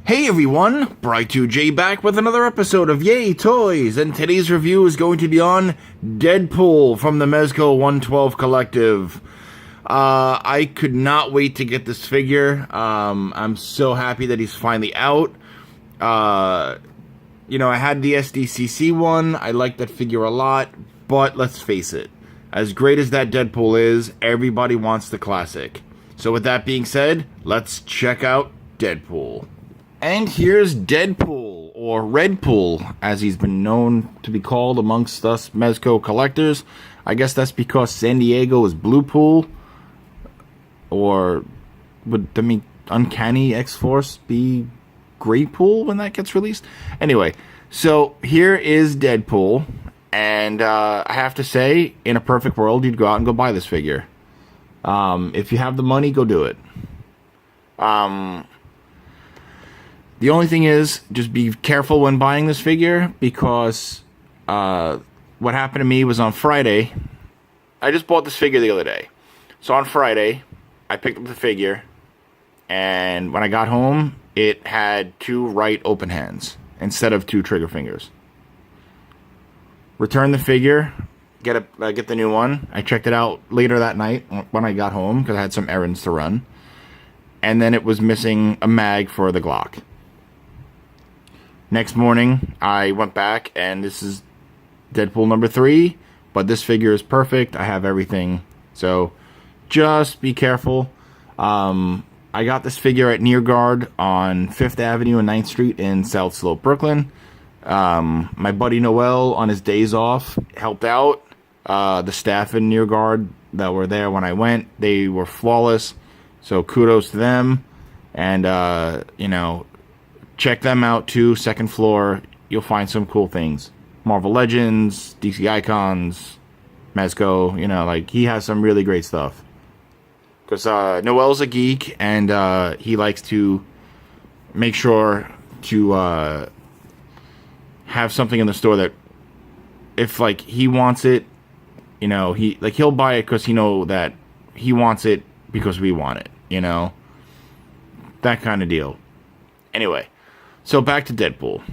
Hey everyone, Bright2J back with another episode of Yay Toys, and today's review is going to be on Deadpool from the Mezco 112 Collective. I could not wait to get this figure. I'm so happy that he's finally out. I had the SDCC one, I like that figure a lot, but let's face it, as great as that Deadpool is, everybody wants the classic. So with that being said, let's check out Deadpool. And here's Deadpool, or Redpool, as he's been known to be called amongst us Mezco collectors. I guess that's because San Diego is Blue Pool. Or would Uncanny X-Force be Grey Pool when that gets released? Anyway, so here is Deadpool. And I have to say, in a perfect world, you'd go out and go buy this figure. If you have the money, go do it. The only thing is, just be careful when buying this figure, because what happened to me was on Friday. I just bought this figure the other day. So on Friday, I picked up the figure, and when I got home, it had 2 right open hands instead of 2 trigger fingers. Returned the figure, get the new one. I checked it out later that night when I got home, because I had some errands to run. And then it was missing a mag for the Glock. Next morning, I went back, and this is Deadpool number 3, but this figure is perfect. I have everything, so just be careful. I got this figure at Near Guard on 5th Avenue and 9th Street in South Slope, Brooklyn. My buddy Noel, on his days off, helped out. The staff in Near Guard that were there when I went, they were flawless, so kudos to them. And, check them out too. 2nd floor, you'll find some cool things. Marvel Legends, DC Icons, Mezco, he has some really great stuff. Because Noel's a geek, and he likes to make sure to have something in the store that, if he wants it, he'll buy it because he know that he wants it because we want it, that kind of deal. Anyway, so back to Deadpool.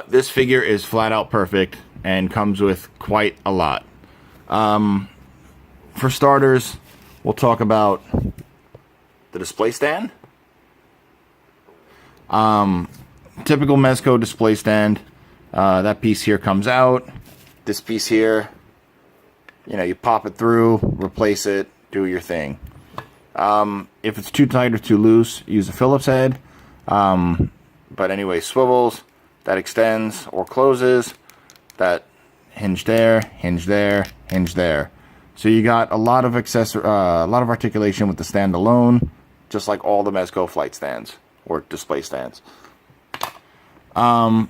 This figure is flat out perfect and comes with quite a lot. For starters, we'll talk about the display stand. Typical Mezco display stand. That piece here comes out. This piece here, you pop it through, replace it, do your thing. If it's too tight or too loose, use a Phillips head. But anyway, swivels, that extends or closes, that hinge there, hinge there, hinge there. So you got a lot of articulation with the stand alone, just like all the Mezco flight stands or display stands. Here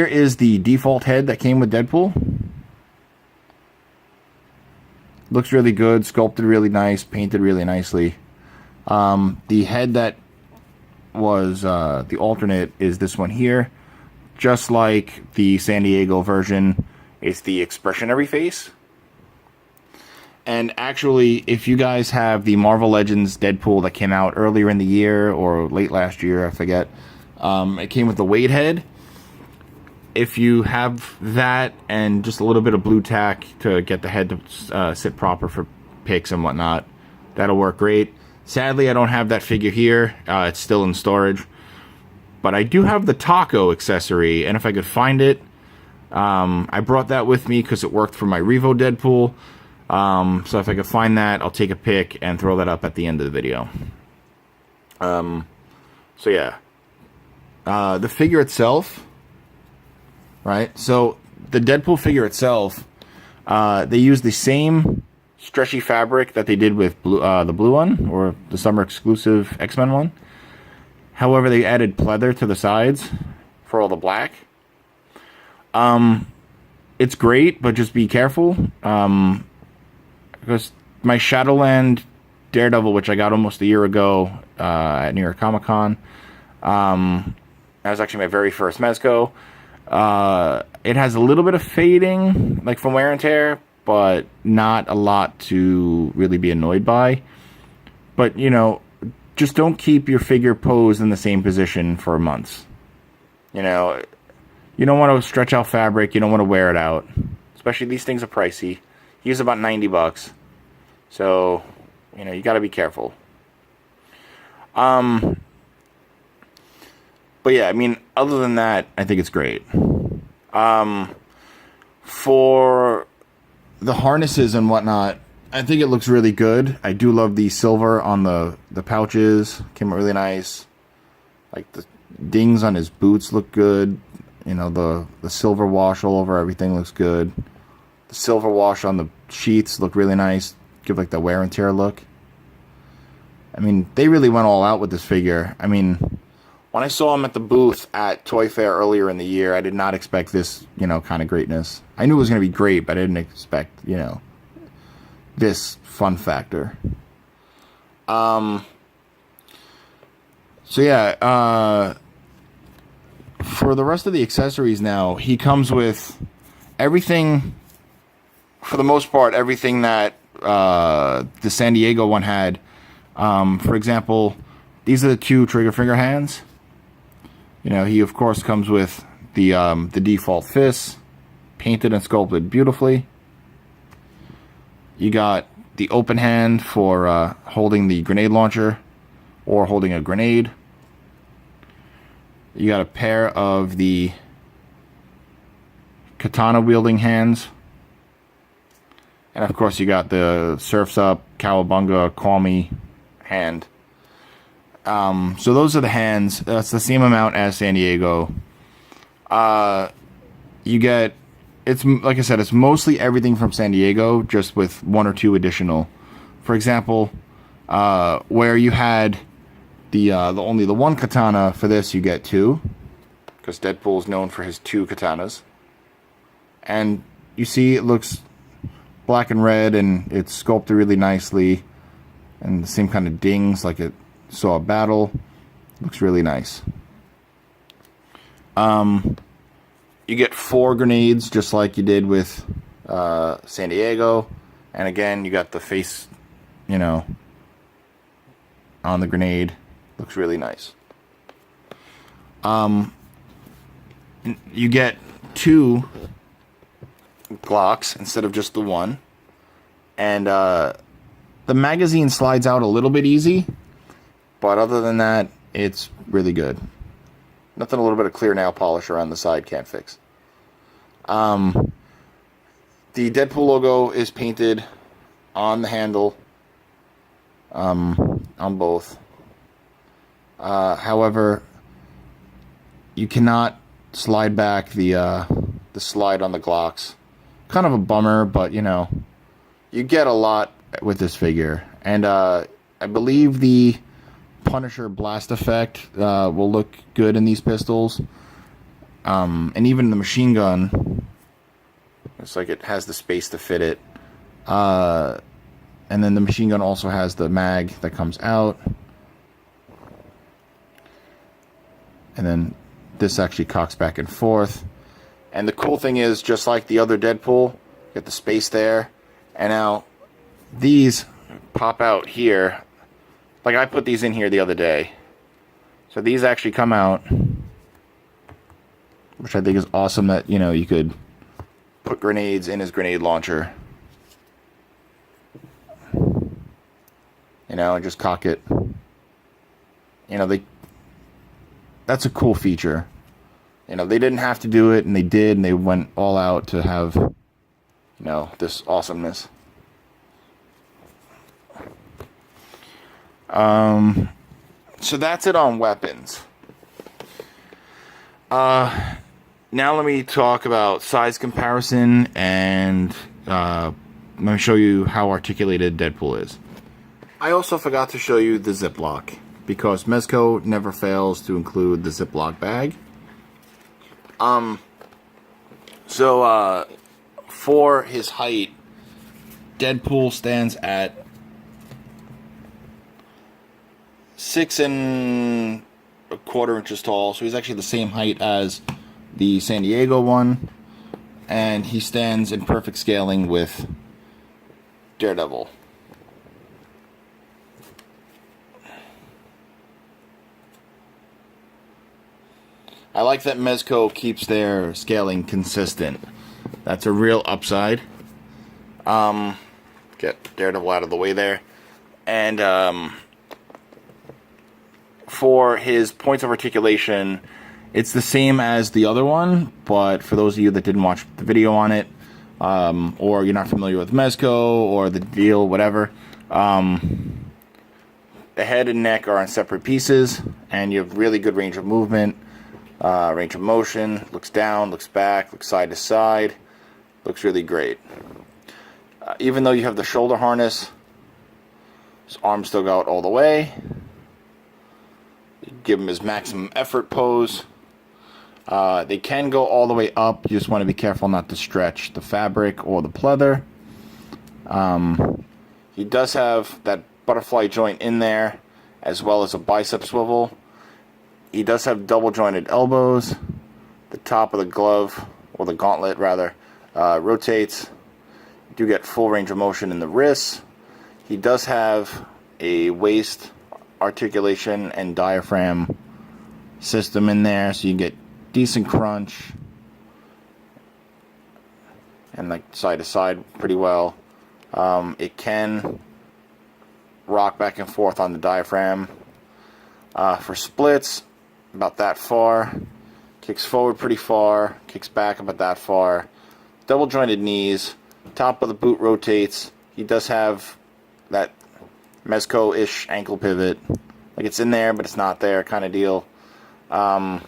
is the default head that came with Deadpool. Looks really good, sculpted really nice, painted really nicely. The head that was the alternate is this one here. Just like the San Diego version, it's the expressionary face. And actually, if you guys have the Marvel Legends Deadpool that came out earlier in the year or late last year, I forget, it came with the weight head. If you have that and just a little bit of blue tack to get the head to sit proper for pics and whatnot, that'll work great. Sadly, I don't have that figure here. It's still in storage. But I do have the taco accessory, and if I could find it, I brought that with me because it worked for my Revo Deadpool. So if I could find that, I'll take a pic and throw that up at the end of the video. So yeah. The figure itself, right? So the Deadpool figure itself, they use the same stretchy fabric that they did with the blue one, or the summer exclusive X-Men one. However, they added pleather to the sides for all the black. It's great, but just be careful. Because my Shadowland Daredevil, which I got almost a year ago at New York Comic Con, that was actually my very first Mezco. It has a little bit of fading, from wear and tear, but not a lot to really be annoyed by. But, just don't keep your figure posed in the same position for months. You know, you don't want to stretch out fabric. You don't want to wear it out. Especially these things are pricey. He's about $90. So, you know, you got to be careful. But yeah, I mean, other than that, I think it's great. For the harnesses and whatnot, I think it looks really good. I do love the silver on the pouches. Came out really nice. Like the dings on his boots look good. You know, the silver wash all over everything looks good. The silver wash on the sheets look really nice. Give like the wear and tear look. I mean, they really went all out with this figure. I mean, when I saw him at the booth at Toy Fair earlier in the year, I did not expect this, you know, kind of greatness. I knew it was going to be great, but I didn't expect, you know, this fun factor. So yeah, for the rest of the accessories now, he comes with everything, for the most part, everything that the San Diego one had. For example, these are the 2 trigger finger hands. You know, he of course comes with the default fists, painted and sculpted beautifully. You got the open hand for holding the grenade launcher or holding a grenade. You got a pair of the katana wielding hands. And of course you got the Surf's Up, Cowabunga, Call Me hand. So those are the hands. That's the same amount as San Diego. You get, it's like I said, it's mostly everything from San Diego, just with 1 or 2 additional. For example, where you had the only the 1 katana, for this you get 2, because Deadpool is known for his 2 katanas. And you see it looks black and red, and it's sculpted really nicely, and the same kind of dings like it saw a battle. Looks really nice. You get 4 grenades, just like you did with San Diego. And again, you got the face, you know, on the grenade. Looks really nice. You get 2 Glocks instead of just the 1. And the magazine slides out a little bit easy. But other than that, it's really good. Nothing a little bit of clear nail polish around the side can't fix. The Deadpool logo is painted on the handle, on both. However, you cannot slide back the slide on the Glocks. Kind of a bummer, but you know, you get a lot with this figure. And I believe the Punisher blast effect will look good in these pistols, and even the machine gun, it's like it has the space to fit it, and then the machine gun also has the mag that comes out, and then this actually cocks back and forth. And the cool thing is, just like the other Deadpool, you get the space there, and now these pop out here. Like, I put these in here the other day. So these actually come out, which I think is awesome, that, you know, you could put grenades in his grenade launcher. You know, and just cock it. You know, that's a cool feature. You know, they didn't have to do it, and they did, and they went all out to have, you know, this awesomeness. So that's it on weapons. Now let me talk about size comparison, and let me show you how articulated Deadpool is. I also forgot to show you the Ziploc, because Mezco never fails to include the Ziploc bag. So for his height, Deadpool stands at 6 1/4 inches tall, so he's actually the same height as the San Diego one, and he stands in perfect scaling with Daredevil. I like that Mezco keeps their scaling consistent. That's a real upside. Get Daredevil out of the way there. And for his points of articulation, it's the same as the other one, but for those of you that didn't watch the video on it, or you're not familiar with Mezco or the deal, whatever, the head and neck are on separate pieces, and you have really good range of movement, range of motion. Looks down, looks back, looks side to side. Looks really great. Even though you have the shoulder harness, his arms still go out all the way. You give him his maximum effort pose. They can go all the way up. You just want to be careful not to stretch the fabric or the pleather. He does have that butterfly joint in there, as well as a bicep swivel. He does have double jointed elbows. The top of the glove, or the gauntlet rather, rotates. You do get full range of motion in the wrists. He does have a waist articulation and diaphragm system in there, so you get decent crunch and like side to side pretty well. It can rock back and forth on the diaphragm. For splits, about that far. Kicks forward pretty far, kicks back about that far. Double jointed knees, top of the boot rotates. He does have that Mezco-ish ankle pivot. Like it's in there, but it's not there kind of deal. And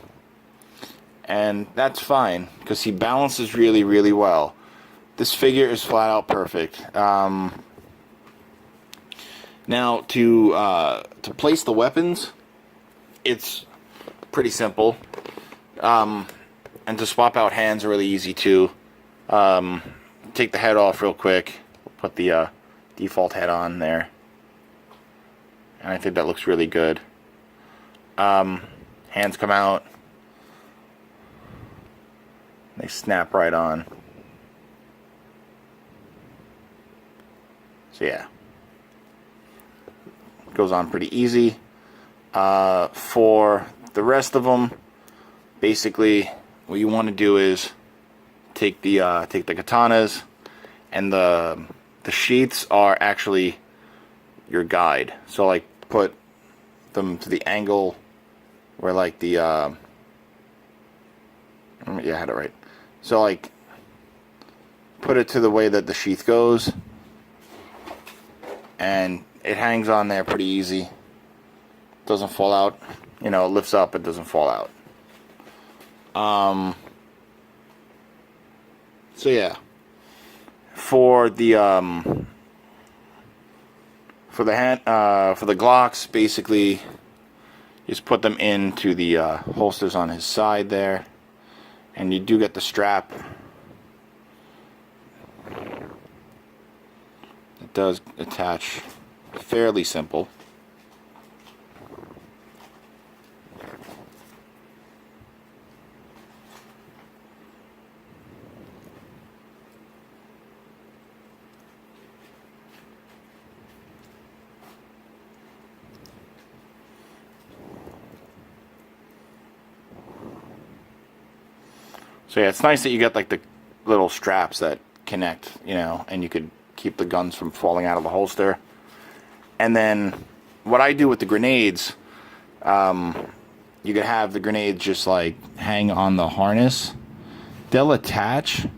that's fine, because he balances really, really well. This figure is flat out perfect. Now, to place the weapons, it's pretty simple. And to swap out hands are really easy too. Take the head off real quick. Put the default head on there. And I think that looks really good. Hands come out. They snap right on. So yeah. Goes on pretty easy. For the rest of them, basically what you want to do is take the katanas, and the sheaths are actually your guide. So like put them to the angle where like the yeah, I had it right. So like put it to the way that the sheath goes, and it hangs on there pretty easy. Doesn't fall out. You know, it lifts up, it doesn't fall out. So yeah, for the Glocks, basically, you just put them into the holsters on his side there, and you do get the strap. It does attach fairly simple. So yeah, it's nice that you get like the little straps that connect, you know, and you could keep the guns from falling out of the holster. And then what I do with the grenades, you could have the grenades just like hang on the harness. They'll attach. You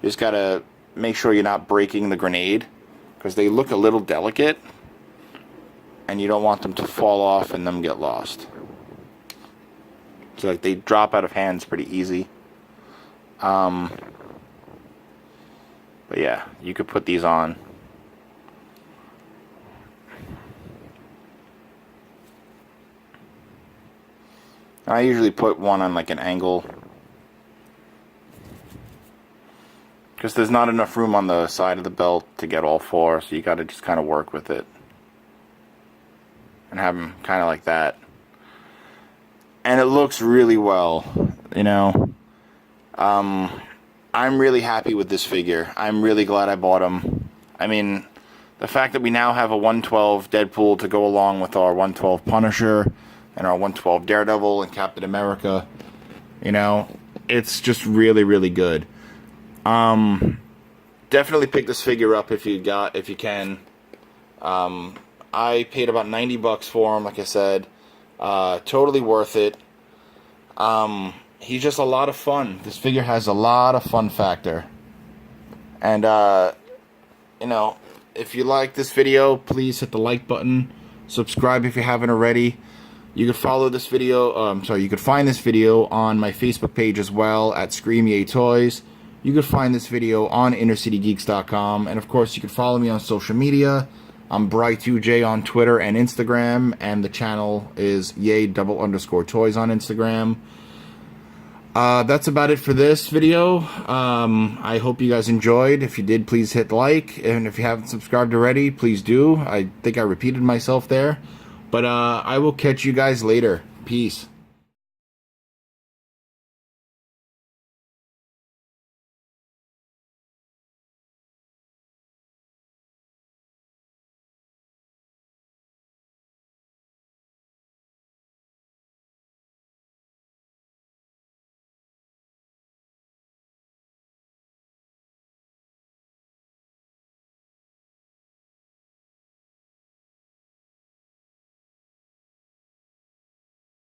just gotta make sure you're not breaking the grenade, because they look a little delicate and you don't want them to fall off and them get lost. So like they drop out of hands pretty easy. But yeah, you could put these on. I usually put one on like an angle, because there's not enough room on the side of the belt to get all four, so you got to just kind of work with it and have them kind of like that. And it looks really well, you know. I'm really happy with this figure. I'm really glad I bought him. I mean, the fact that we now have a 112 Deadpool to go along with our 112 Punisher and our 112 Daredevil and Captain America, You know, it's just really, really good. Definitely pick this figure up if you can. I paid about $90 for him, like I said. Totally worth it. He's just a lot of fun. This figure has a lot of fun factor. And, you know, if you like this video, please hit the like button. Subscribe if you haven't already. You could follow this video, you could find this video on my Facebook page as well at Scream Yay Toys. You could find this video on InnerCityGeeks.com. And of course, you could follow me on social media. I'm Bright2J on Twitter and Instagram. And the channel is Yay_Toys on Instagram. That's about it for this video. I hope you guys enjoyed. If you did, please hit like. And if you haven't subscribed already, please do. I think I repeated myself there. But I will catch you guys later. Peace.